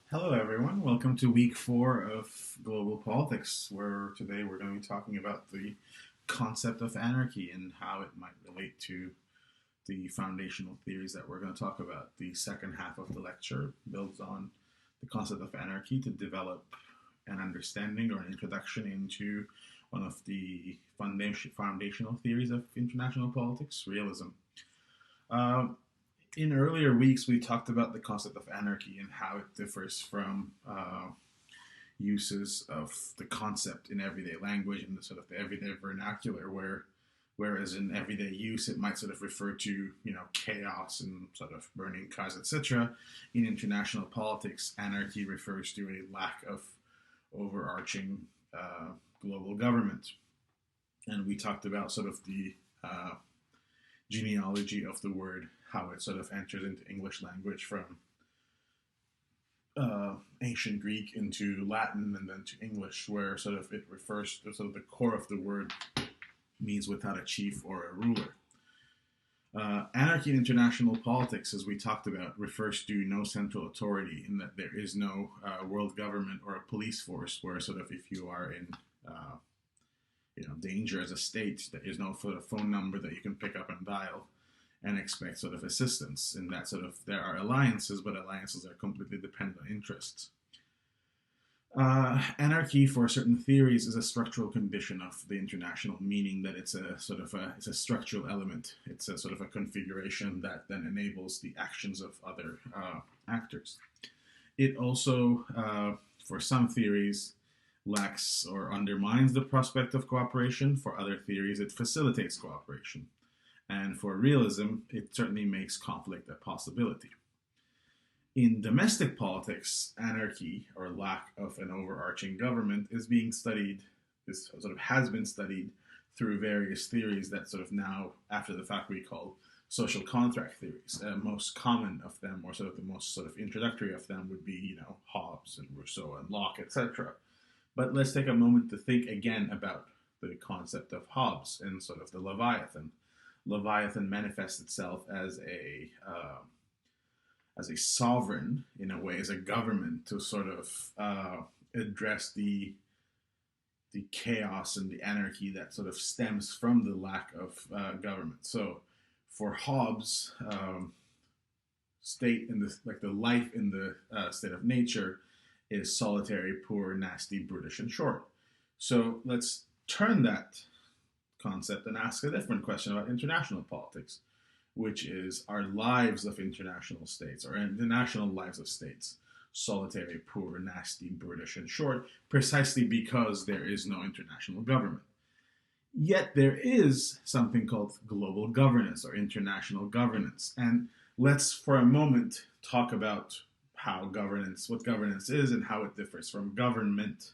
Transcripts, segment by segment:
Hello, everyone. Welcome to week 4 of Global Politics, where today we're going to be talking about the concept of anarchy and how it might relate to the foundational theories that we're going to talk about. The second half of the lecture builds on the concept of anarchy to develop an understanding or an introduction into one of the foundational theories of international politics, realism. Uh, in earlier weeks, we talked about the concept of anarchy and how it differs from uses of the concept in everyday language and the sort of the everyday vernacular, whereas in everyday use it might sort of refer to chaos and sort of burning cars, etc. In international politics, anarchy refers to a lack of overarching global government, and we talked about sort of the genealogy of the word, how it sort of enters into English language from ancient Greek into Latin and then to English, where sort of it refers to sort of the core of the word means without a chief or a ruler. Anarchy in international politics, as we talked about, refers to no central authority, in that there is no world government or a police force where sort of if you are in danger as a state, there is no sort of phone number that you can pick up and dial and expect sort of assistance. In that sort of there are alliances, but alliances are completely dependent on interests. Anarchy, for certain theories, is a structural condition of the international, meaning that it's a structural element. It's a sort of a configuration that then enables the actions of other actors. It also, for some theories, lacks or undermines the prospect of cooperation. For other theories, it facilitates cooperation. And for realism, it certainly makes conflict a possibility. In domestic politics, anarchy or lack of an overarching government is being studied, is sort of has been studied through various theories that sort of now, after the fact, we call social contract theories. Most common of them, or sort of the most sort of introductory of them, would be Hobbes and Rousseau and Locke, etc. But let's take a moment to think again about the concept of Hobbes and sort of the Leviathan. Leviathan manifests itself as a sovereign, in a way, as a government to sort of address the chaos and the anarchy that sort of stems from the lack of government. So, for Hobbes, state in the like the life in the state of nature is solitary, poor, nasty, brutish, and short. So let's turn that concept and ask a different question about international politics, which is, are lives of international states or international lives of states solitary, poor, nasty, brutish, and short, precisely because there is no international government? Yet there is something called global governance or international governance. And let's for a moment talk about what governance is and how it differs from government.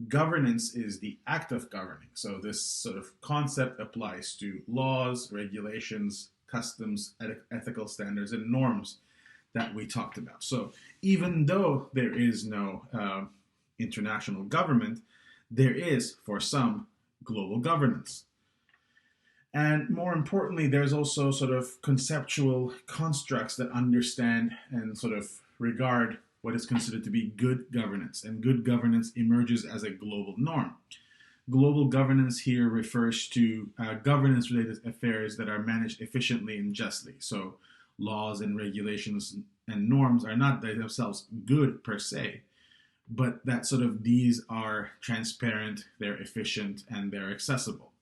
Governance is the act of governing. So this sort of concept applies to laws, regulations, customs, ethical standards, and norms that we talked about. So even though there is no international government, there is, for some, global governance. And more importantly, there's also sort of conceptual constructs that understand and sort of regard what is considered to be good governance. And good governance emerges as a global norm. Global governance here refers to governance related affairs that are managed efficiently and justly. So, laws and regulations and norms are not themselves good per se, but that sort of these are transparent, they're efficient, and they're accessible.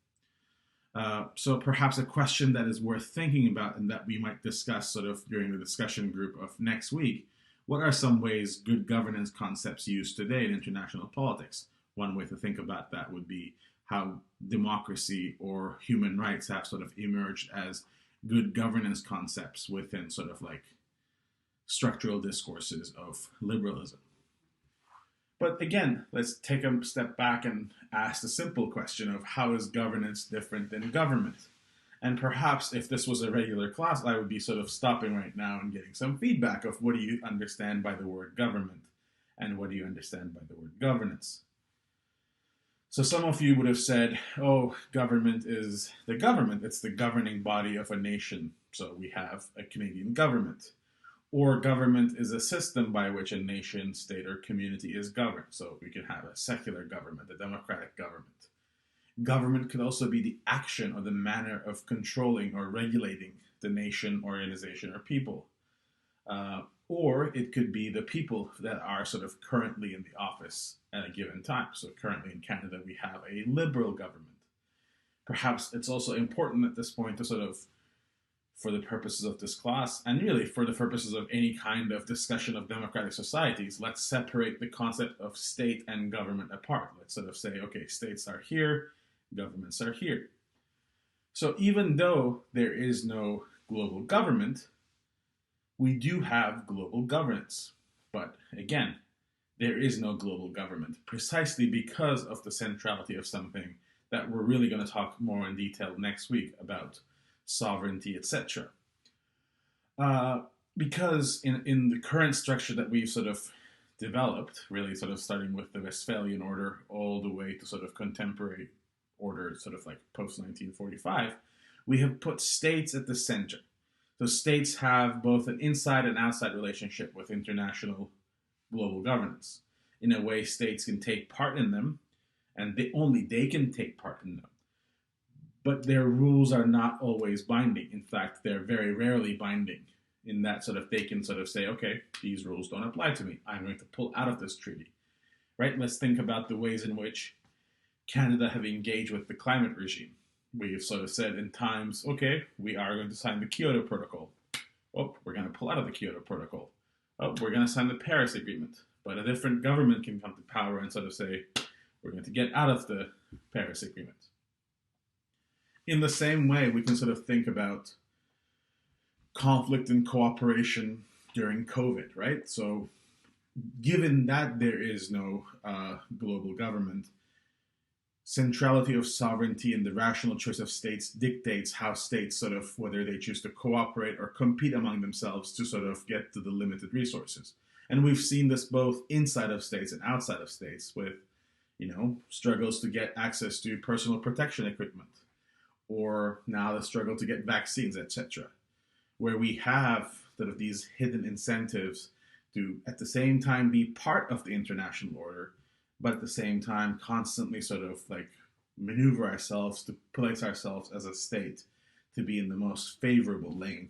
So perhaps a question that is worth thinking about and that we might discuss sort of during the discussion group of next week: what are some ways good governance concepts used today in international politics? One way to think about that would be how democracy or human rights have sort of emerged as good governance concepts within sort of like structural discourses of liberalism. But again, let's take a step back and ask the simple question of how is governance different than government? And perhaps if this was a regular class, I would be sort of stopping right now and getting some feedback of what do you understand by the word government and what do you understand by the word governance. So some of you would have said, oh, government is the government. It's the governing body of a nation. So we have a Canadian government. Or government is a system by which a nation, state, or community is governed. So we can have a secular government, a democratic government. Government could also be the action or the manner of controlling or regulating the nation, organization, or people. Or it could be the people that are sort of currently in the office at a given time. So currently in Canada, we have a liberal government. Perhaps it's also important at this point to sort of, for the purposes of this class, and really for the purposes of any kind of discussion of democratic societies, let's separate the concept of state and government apart. Let's sort of say, okay, states are here, governments are here. So even though there is no global government, we do have global governance. But again, there is no global government precisely because of the centrality of something that we're really going to talk more in detail next week about sovereignty, etc. Because in the current structure that we've sort of developed, really sort of starting with the Westphalian order all the way to sort of contemporary order, sort of like post 1945, we have put states at the center. So states have both an inside and outside relationship with international global governance. In a way, states can take part in them, and only they can take part in them. But their rules are not always binding. In fact, they're very rarely binding in that sort of they can sort of say, okay, these rules don't apply to me. I'm going to pull out of this treaty, right? Let's think about the ways in which Canada have engaged with the climate regime. We've sort of said in times, okay, we are going to sign the Kyoto Protocol. Oh, we're going to pull out of the Kyoto Protocol. Oh, we're going to sign the Paris Agreement. But a different government can come to power and sort of say, we're going to get out of the Paris Agreement. In the same way, we can sort of think about conflict and cooperation during COVID, right? So given that there is no global government, centrality of sovereignty and the rational choice of states dictates how states sort of, whether they choose to cooperate or compete among themselves to sort of get to the limited resources. And we've seen this both inside of states and outside of states with, struggles to get access to personal protection equipment, or now the struggle to get vaccines, etc., where we have sort of these hidden incentives to, at the same time, be part of the international order, but at the same time, constantly sort of like maneuver ourselves to place ourselves as a state to be in the most favorable lane.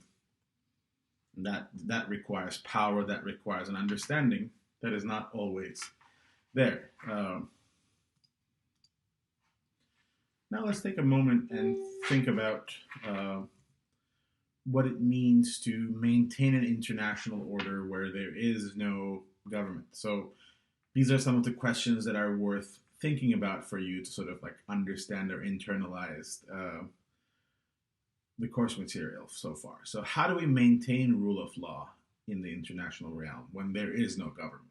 And that requires power, that requires an understanding that is not always there. Now let's take a moment and think about what it means to maintain an international order where there is no government. So these are some of the questions that are worth thinking about for you to sort of like understand or internalize the course material so far. So how do we maintain rule of law in the international realm when there is no government?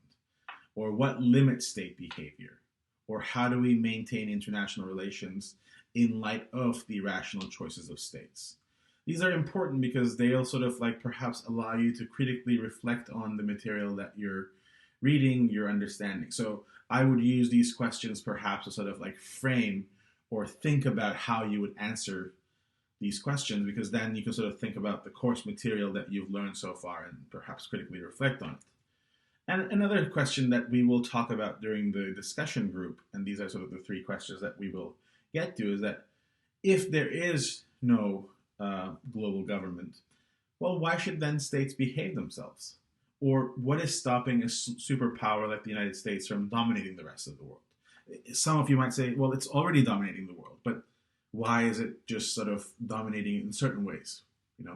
Or what limits state behavior? Or how do we maintain international relations in light of the rational choices of states? These are important because they'll sort of like perhaps allow you to critically reflect on the material that you're reading, your understanding. So I would use these questions perhaps to sort of like frame or think about how you would answer these questions, because then you can sort of think about the course material that you've learned so far and perhaps critically reflect on it. And another question that we will talk about during the discussion group, and these are sort of the three questions that we will get to, is that if there is no global government, well, why should then states behave themselves? Or what is stopping a superpower like the United States from dominating the rest of the world? Some of you might say, well, it's already dominating the world, but why is it just sort of dominating in certain ways?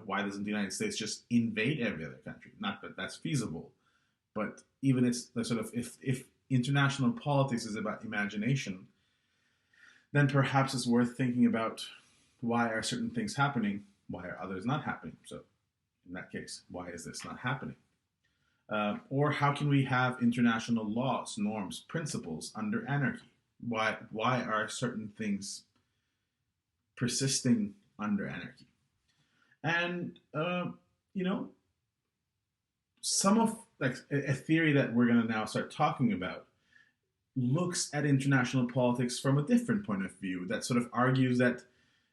Why doesn't the United States just invade every other country? Not that that's feasible, but even it's the sort of, if international politics is about imagination, then perhaps it's worth thinking about why are certain things happening, why are others not happening? So in that case, why is this not happening? Or how can we have international laws, norms, principles under anarchy? Why are certain things persisting under anarchy? And, some of like a theory that we're going to now start talking about looks at international politics from a different point of view that sort of argues that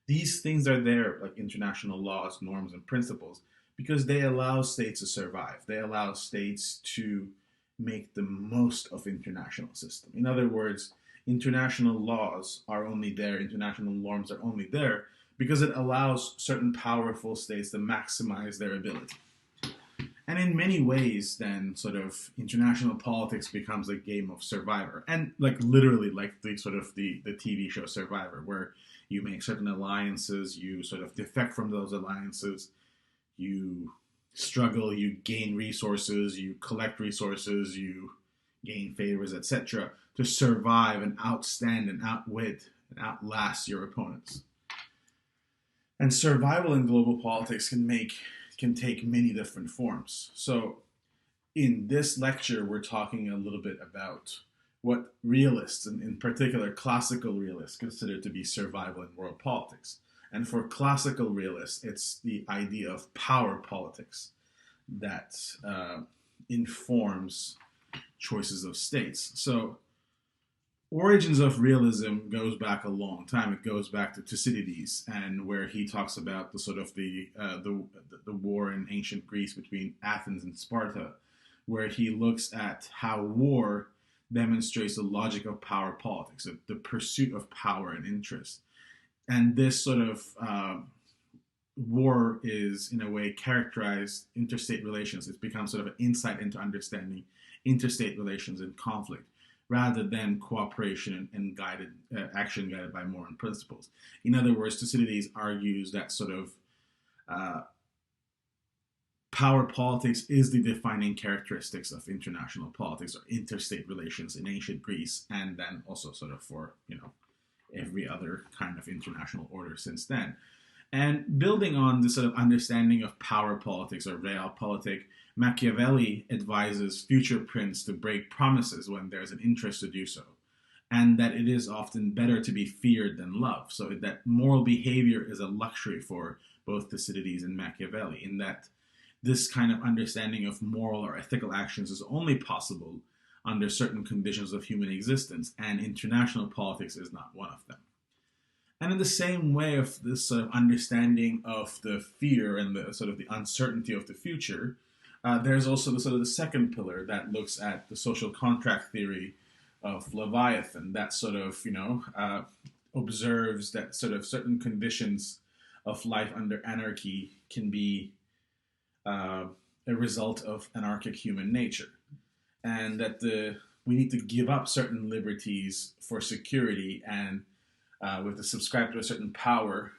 these things are there, like international laws, norms, and principles, because they allow states to survive. They allow states to make the most of international system. In other words, international laws are only there, international norms are only there because it allows certain powerful states to maximize their ability. And in many ways, then sort of international politics becomes a game of Survivor, and like literally like the sort of the TV show Survivor, where you make certain alliances, you sort of defect from those alliances, you struggle, you gain resources, you collect resources, you gain favors, etc., to survive and outstand and outwit and outlast your opponents. And survival in global politics can take many different forms. So in this lecture, we're talking a little bit about what realists, and in particular classical realists, consider to be survival in world politics. And for classical realists, it's the idea of power politics that informs choices of states. So origins of realism goes back a long time. It goes back to Thucydides, and where he talks about the sort of the war in ancient Greece between Athens and Sparta, where he looks at how war demonstrates the logic of power politics, the pursuit of power and interest. And this sort of war is, in a way, characterized interstate relations. It's become sort of an insight into understanding interstate relations and conflict, rather than cooperation and guided action guided by moral principles. In other words, Thucydides argues that sort of power politics is the defining characteristics of international politics or interstate relations in ancient Greece, and then also sort of for, every other kind of international order since then. And building on this sort of understanding of power politics or realpolitik, Machiavelli advises future princes to break promises when there's an interest to do so, and that it is often better to be feared than loved. So that moral behavior is a luxury for both Thucydides and Machiavelli, in that this kind of understanding of moral or ethical actions is only possible under certain conditions of human existence, and international politics is not one of them. And in the same way of this sort of understanding of the fear and the sort of the uncertainty of the future, there's also the sort of the second pillar that looks at the social contract theory of Leviathan, that sort of, observes that sort of certain conditions of life under anarchy can be a result of anarchic human nature, and that we need to give up certain liberties for security, and we have to subscribe to a certain power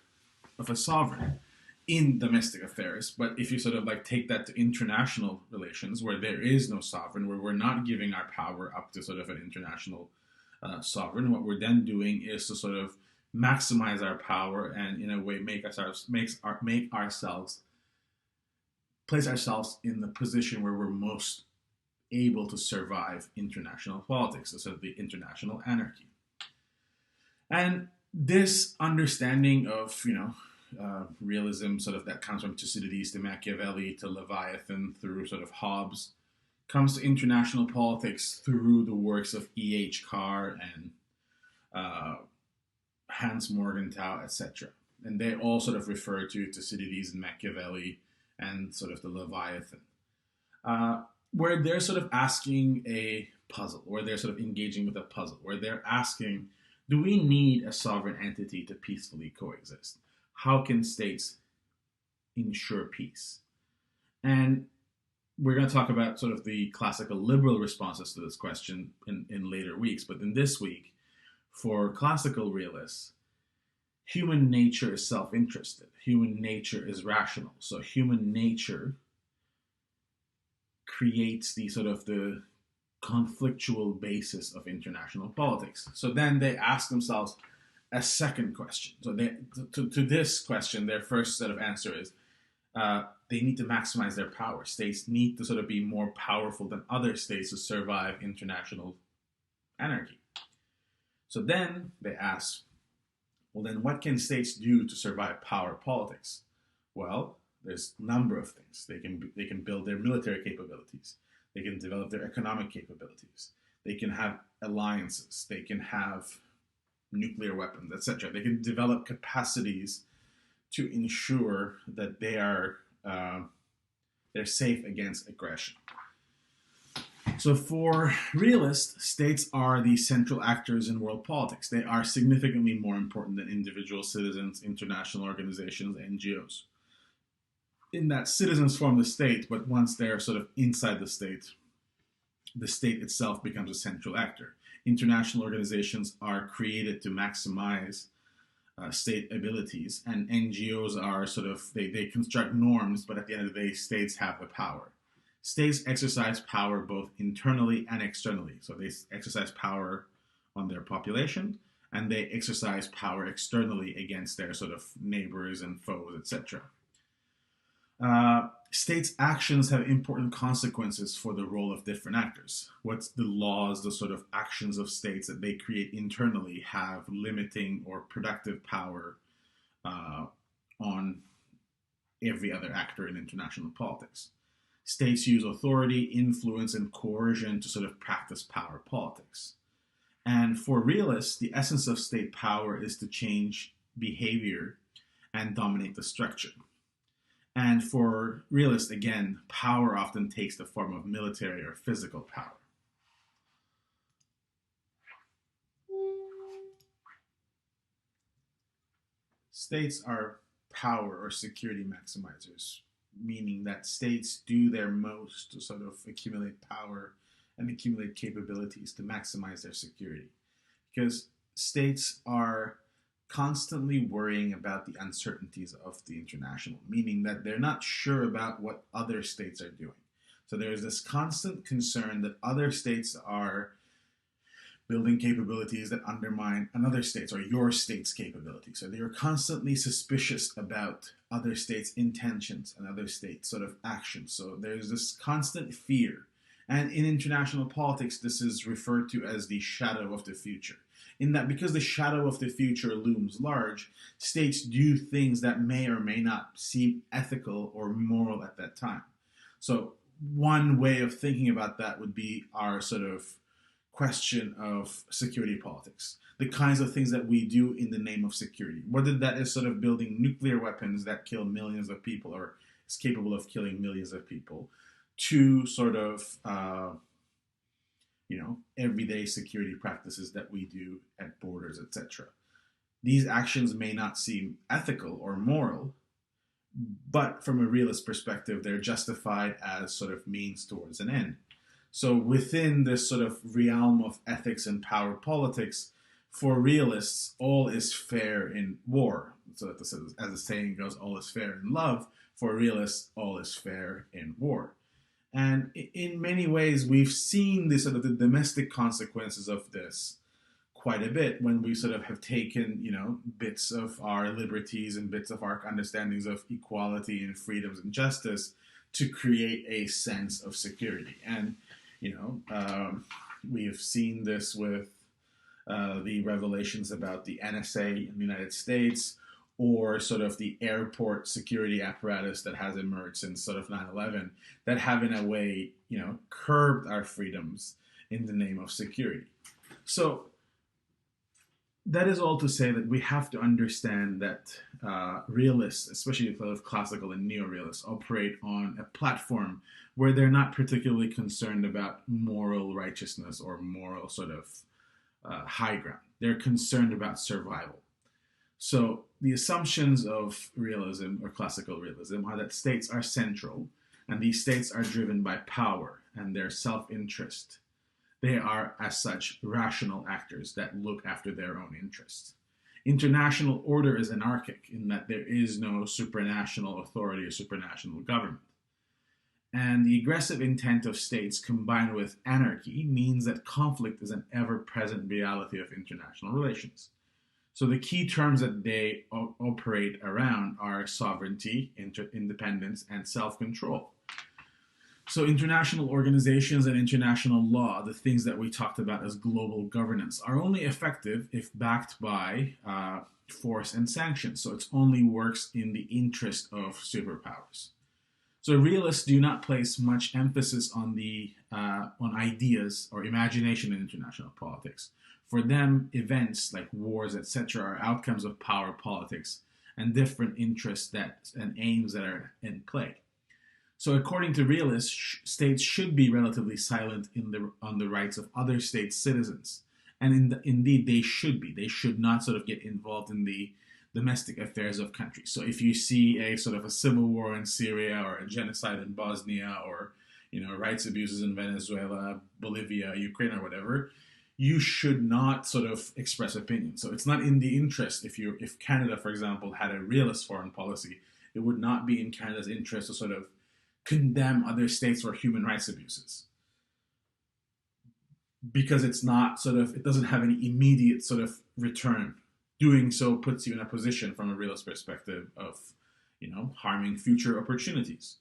of a sovereign in domestic affairs. But if you sort of like take that to international relations, where there is no sovereign, where we're not giving our power up to sort of an international sovereign, what we're then doing is to sort of maximize our power and in a way place ourselves in the position where we're most able to survive international politics, so sort of the international anarchy. And this understanding of, realism, sort of that comes from Thucydides to Machiavelli to Leviathan through sort of Hobbes, comes to international politics through the works of E.H. Carr and Hans Morgenthau, etc. And they all sort of refer to Thucydides and Machiavelli and sort of the Leviathan, where they're sort of asking a puzzle, where they're sort of engaging with a puzzle, where they're asking, do we need a sovereign entity to peacefully coexist? How can states ensure peace? And we're going to talk about sort of the classical liberal responses to this question in later weeks. But in this week, for classical realists, human nature is self-interested. Human nature is rational. So human nature creates the sort of the conflictual basis of international politics. So then they ask themselves a second question. So to this question, their first set of answer is they need to maximize their power. States need to sort of be more powerful than other states to survive international anarchy. So then they ask, well, then what can states do to survive power politics? Well, there's a number of things. They can build their military capabilities. They can develop their economic capabilities. They can have alliances. They can have nuclear weapons, etc. They can develop capacities to ensure that they are They're safe against aggression. So for realists, states are the central actors in world politics. They are significantly more important than individual citizens, international organizations, NGOs. In that citizens form the state, but once they're sort of inside the state itself becomes a central actor. International organizations are created to maximize state abilities, and NGOs are sort of, they construct norms, but at the end of the day, states have the power. States exercise power both internally and externally. So they exercise power on their population, and they exercise power externally against their sort of neighbors and foes, etc. States' actions have important consequences for the role of different actors. What's the laws, the sort of actions of states that they create internally have limiting or productive power on every other actor in international politics. States use authority, influence, and coercion to sort of practice power politics. And for realists, the essence of state power is to change behavior and dominate the structure. And for realists, again, power often takes the form of military or physical power. States are power or security maximizers, meaning that states do their most to sort of accumulate power and accumulate capabilities to maximize their security. Because states are constantly worrying about the uncertainties of the international, meaning that they're not sure about what other states are doing. So there's this constant concern that other states are building capabilities that undermine another state's or your state's capabilities. So they are constantly suspicious about other states' intentions and other states' sort of actions. So there's this constant fear. And in international politics, this is referred to as the shadow of the future. In that, because the shadow of the future looms large, states do things that may or may not seem ethical or moral at that time. So one way of thinking about that would be our sort of question of security politics, the kinds of things that we do in the name of security, whether that is sort of building nuclear weapons that kill millions of people or is capable of killing millions of people, to sort of everyday security practices that we do at borders, etc. These actions may not seem ethical or moral, but from a realist perspective, they're justified as sort of means towards an end. So within this sort of realm of ethics and power politics, for realists, all is fair in war. So that as the saying goes, all is fair in love. For realists, all is fair in war. And in many ways, we've seen the sort of the domestic consequences of this quite a bit when we sort of have taken, bits of our liberties and bits of our understandings of equality and freedoms and justice to create a sense of security. And we have seen this with the revelations about the NSA in the United States, or sort of the airport security apparatus that has emerged since sort of 9/11, that have in a way, curbed our freedoms in the name of security. So that is all to say that we have to understand that realists, especially sort of classical and neo-realists, operate on a platform where they're not particularly concerned about moral righteousness or moral sort of high ground. They're concerned about survival. So the assumptions of realism or classical realism are that states are central, and these states are driven by power and their self-interest. They are, as such, rational actors that look after their own interests. International order is anarchic in that there is no supranational authority or supranational government. And the aggressive intent of states combined with anarchy means that conflict is an ever-present reality of international relations. So the key terms that they operate around are sovereignty, independence, and self-control. So international organizations and international law, the things that we talked about as global governance, are only effective if backed by force and sanctions. So it only works in the interest of superpowers. So realists do not place much emphasis on on ideas or imagination in international politics. For them, events like wars, etc., are outcomes of power politics and different interests and aims that are in play. So, according to realists, states should be relatively silent on the rights of other states' citizens, and indeed they should be. They should not sort of get involved in the domestic affairs of countries. So, if you see a sort of a civil war in Syria or a genocide in Bosnia or rights abuses in Venezuela, Bolivia, Ukraine, or whatever, you should not sort of express opinion. So, it's not in the interest if Canada, for example, had a realist foreign policy, it would not be in Canada's interest to sort of condemn other states for human rights abuses, because it doesn't have any immediate sort of return. Doing so puts you in a position from a realist perspective of harming future opportunities.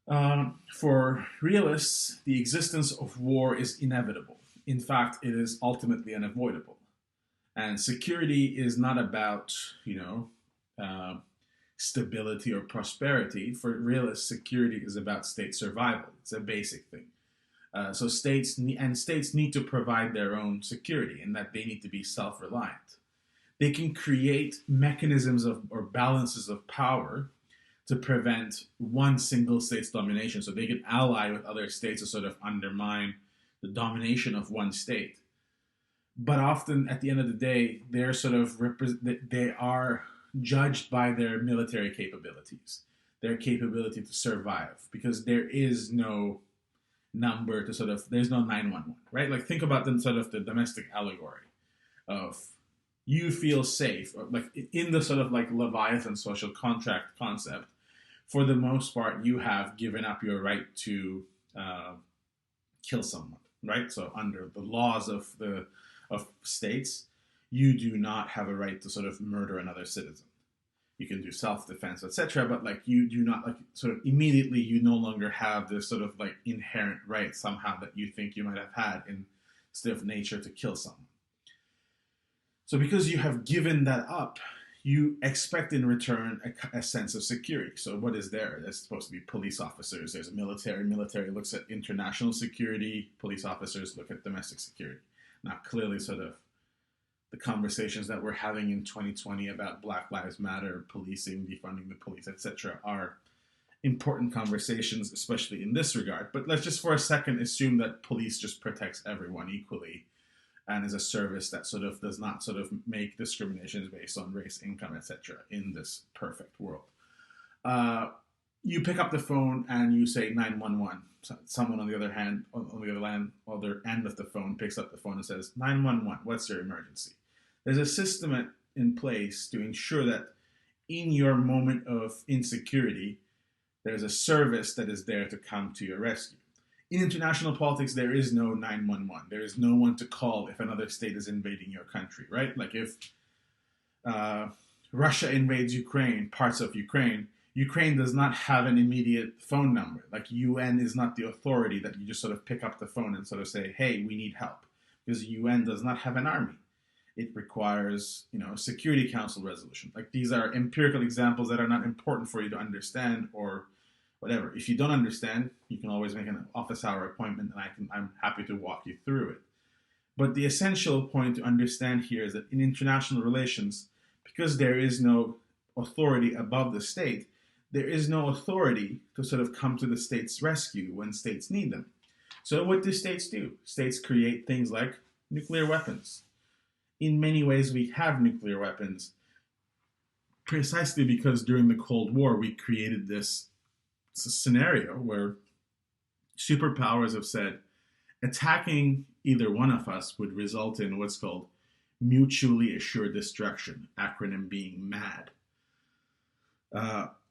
For realists, the existence of war is inevitable. In fact, it is ultimately unavoidable. And security is not about stability or prosperity. For realists, security is about state survival. It's a basic thing. So states need to provide their own security, in that they need to be self-reliant. They can create mechanisms or balances of power to prevent one single state's domination. So they can ally with other states to sort of undermine the domination of one state. But often, at the end of the day, they are judged by their military capabilities, their capability to survive, because there is no number to there's no 911, right? Like, think about the domestic allegory of you feel safe, like in the sort of like Leviathan social contract concept. For the most part, you have given up your right to kill someone, right? So under the laws of states, you do not have a right to sort of murder another citizen. You can do self-defense, etc., but like you do not, like, sort of immediately you no longer have this sort of like inherent right somehow that you think you might have had in state of nature to kill someone. So because you have given that up, you expect in return a sense of security. So what is there? There's supposed to be police officers. There's a military. Military looks at international security. Police officers look at domestic security. Now, clearly, sort of the conversations that we're having in 2020 about Black Lives Matter, policing, defunding the police, etc., are important conversations, especially in this regard. But let's just for a second assume that police just protects everyone equally and is a service that sort of does not sort of make discriminations based on race, income, etc. in this perfect world. You pick up the phone and you say 911. Someone on the other end of the phone picks up the phone and says, 911, what's your emergency? There's a system in place to ensure that in your moment of insecurity, there's a service that is there to come to your rescue. In international politics, there is no 911. There is no one to call if another state is invading your country, right? Like if Russia invades Ukraine, parts of Ukraine, Ukraine does not have an immediate phone number. Like UN is not the authority that you just sort of pick up the phone and sort of say, hey, we need help. Because UN does not have an army. It requires, a Security Council resolution. Like, these are empirical examples that are not important for you to understand or whatever. If you don't understand, you can always make an office hour appointment and I'm happy to walk you through it. But the essential point to understand here is that in international relations, because there is no authority above the state, there is no authority to sort of come to the state's rescue when states need them. So what do states do? States create things like nuclear weapons. In many ways, we have nuclear weapons precisely because during the Cold War, we created this scenario where superpowers have said attacking either one of us would result in what's called mutually assured destruction, acronym being MAD.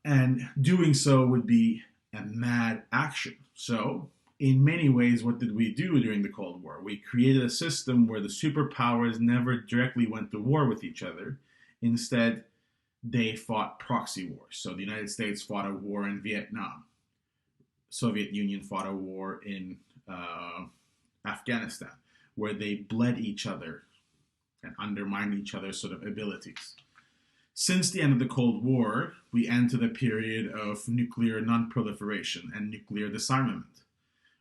And doing so would be a mad action. So, in many ways, what did we do during the Cold War? We created a system where the superpowers never directly went to war with each other. Instead, they fought proxy wars. So the United States fought a war in Vietnam. Soviet Union fought a war in Afghanistan, where they bled each other and undermined each other's sort of abilities. Since the end of the Cold War, we enter the period of nuclear non-proliferation and nuclear disarmament,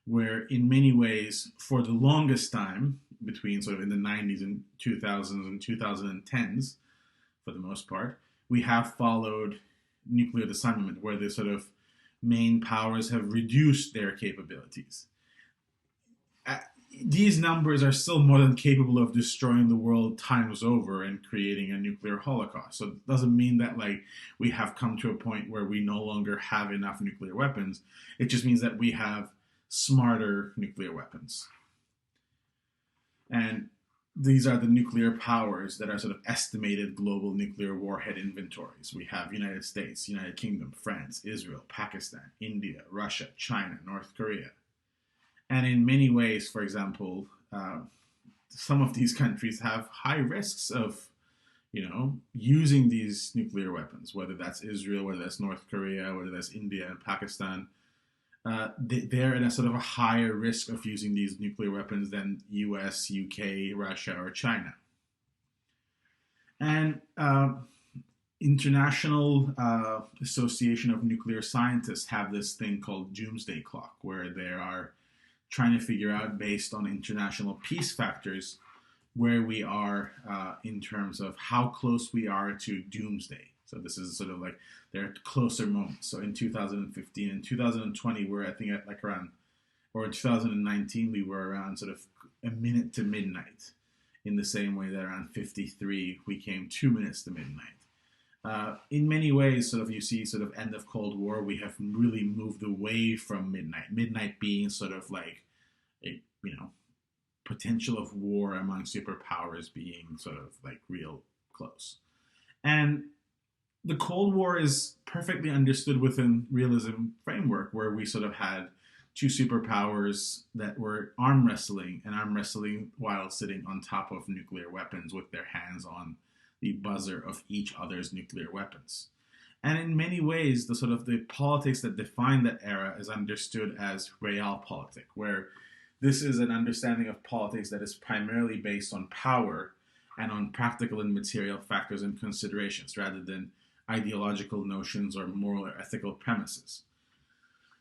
where in many ways, for the longest time, between sort of in the 90s and 2000s and 2010s, for the most part, we have followed nuclear disarmament, where the sort of main powers have reduced their capabilities. These numbers are still more than capable of destroying the world times over and creating a nuclear holocaust. So it doesn't mean that we have come to a point where we no longer have enough nuclear weapons. It just means that we have smarter nuclear weapons. And these are the nuclear powers that are sort of estimated global nuclear warhead inventories. We have United States, United Kingdom, France, Israel, Pakistan, India, Russia, China, North Korea. And in many ways, for example, some of these countries have high risks of, using these nuclear weapons, whether that's Israel, whether that's North Korea, whether that's India and Pakistan. They're in a sort of a higher risk of using these nuclear weapons than US, UK, Russia, or China. And International Association of Nuclear Scientists have this thing called doomsday clock, where they are trying to figure out, based on international peace factors, where we are in terms of how close we are to doomsday. So this is sort of like their closer moments. So in 2015 and 2020, we're I think at around, or in 2019, we were around sort of a minute to midnight, in the same way that around 53, we came 2 minutes to midnight. In many ways, sort of you see sort of end of Cold War, we have really moved away from midnight. Midnight being sort of like a, potential of war among superpowers being sort of like real close. And the Cold War is perfectly understood within realism framework, where we sort of had two superpowers that were arm wrestling while sitting on top of nuclear weapons with their hands on the buzzer of each other's nuclear weapons. And in many ways, the politics that define that era is understood as realpolitik, where this is an understanding of politics that is primarily based on power and on practical and material factors and considerations, rather than ideological notions or moral or ethical premises.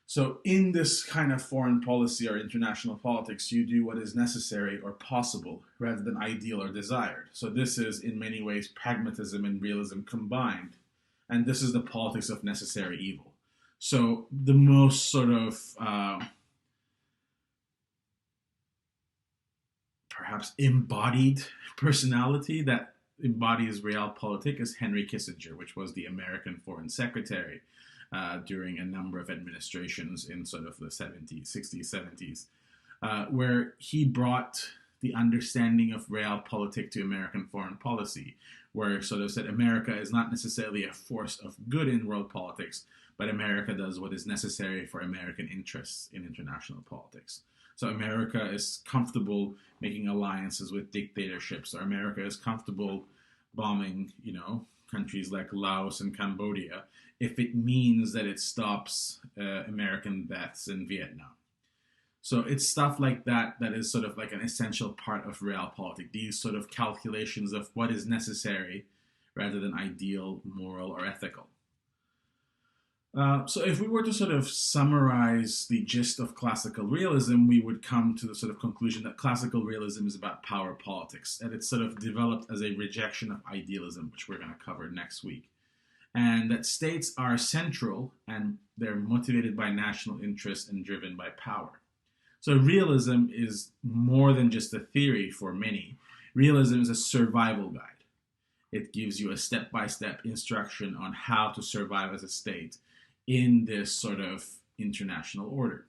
So in this kind of foreign policy or international politics, you do what is necessary or possible rather than ideal or desired. So this is in many ways pragmatism and realism combined. And this is the politics of necessary evil. So the most sort of perhaps embodied personality that embodies realpolitik is Henry Kissinger, which was the American Foreign Secretary during a number of administrations in sort of the 70s, 60s, 70s, where he brought the understanding of realpolitik to American foreign policy, where sort of said America is not necessarily a force of good in world politics, but America does what is necessary for American interests in international politics. So America is comfortable making alliances with dictatorships, or America is comfortable bombing, countries like Laos and Cambodia, if it means that it stops American deaths in Vietnam. So it's stuff like that that is sort of like an essential part of realpolitik, these sort of calculations of what is necessary rather than ideal, moral, or ethical. So if we were to sort of summarize the gist of classical realism, we would come to the sort of conclusion that classical realism is about power politics, and it's sort of developed as a rejection of idealism, which we're going to cover next week. And that states are central, and they're motivated by national interest and driven by power. So realism is more than just a theory for many. Realism is a survival guide. It gives you a step-by-step instruction on how to survive as a state in this sort of international order.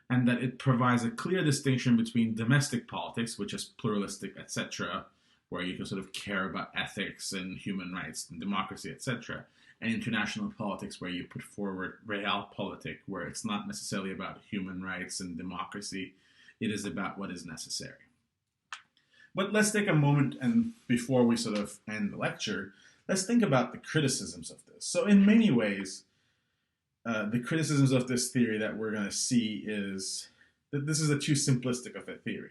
And that it provides a clear distinction between domestic politics, which is pluralistic, etc., where you can sort of care about ethics and human rights and democracy, etc., and international politics, where you put forward realpolitik, where it's not necessarily about human rights and democracy, it is about what is necessary. But let's take a moment, and before we sort of end the lecture, let's think about the criticisms of this. So in many ways, the criticisms of this theory that we're going to see is that this is too simplistic of a theory.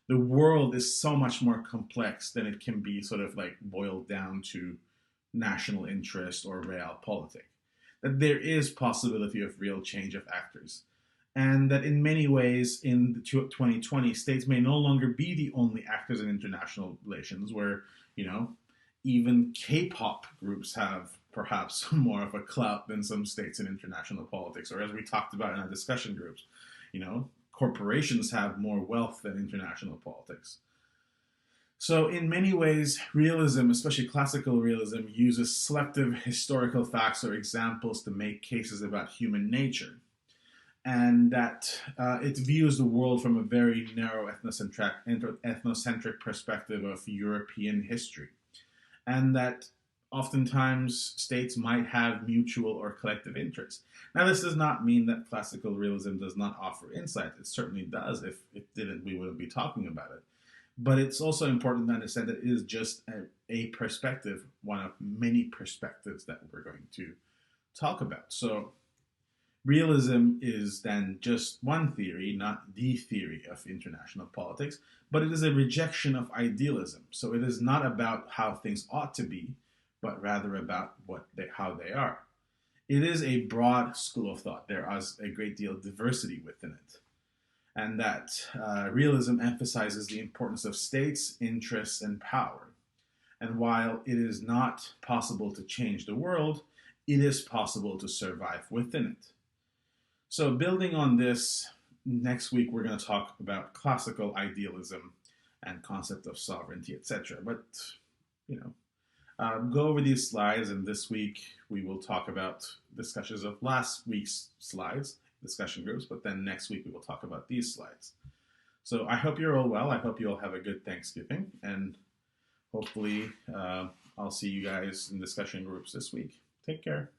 The world is so much more complex than it can be sort of like boiled down to national interest or realpolitik. That there is possibility of real change of actors. And that in many ways, in the 2020, states may no longer be the only actors in international relations, where, even K-pop groups have perhaps more of a clout than some states in international politics, or as we talked about in our discussion groups, corporations have more wealth than international politics. So, in many ways, realism, especially classical realism, uses selective historical facts or examples to make cases about human nature. And that it views the world from a very narrow ethnocentric perspective of European history. And that oftentimes states might have mutual or collective interests. Now, this does not mean that classical realism does not offer insight. It certainly does. If it didn't, we wouldn't be talking about it. But it's also important to understand that it is just a perspective, one of many perspectives that we're going to talk about. So, realism is then just one theory, not the theory of international politics, but it is a rejection of idealism. So, it is not about how things ought to be, but rather about how they are. It is a broad school of thought. There is a great deal of diversity within it. And that realism emphasizes the importance of states, interests, and power. And while it is not possible to change the world, it is possible to survive within it. So, building on this, next week we're going to talk about classical idealism and concept of sovereignty, etc. But, go over these slides, and this week we will talk about discussions of last week's slides, discussion groups, but then next week we will talk about these slides. So I hope you're all well. I hope you all have a good Thanksgiving, and hopefully I'll see you guys in discussion groups this week. Take care.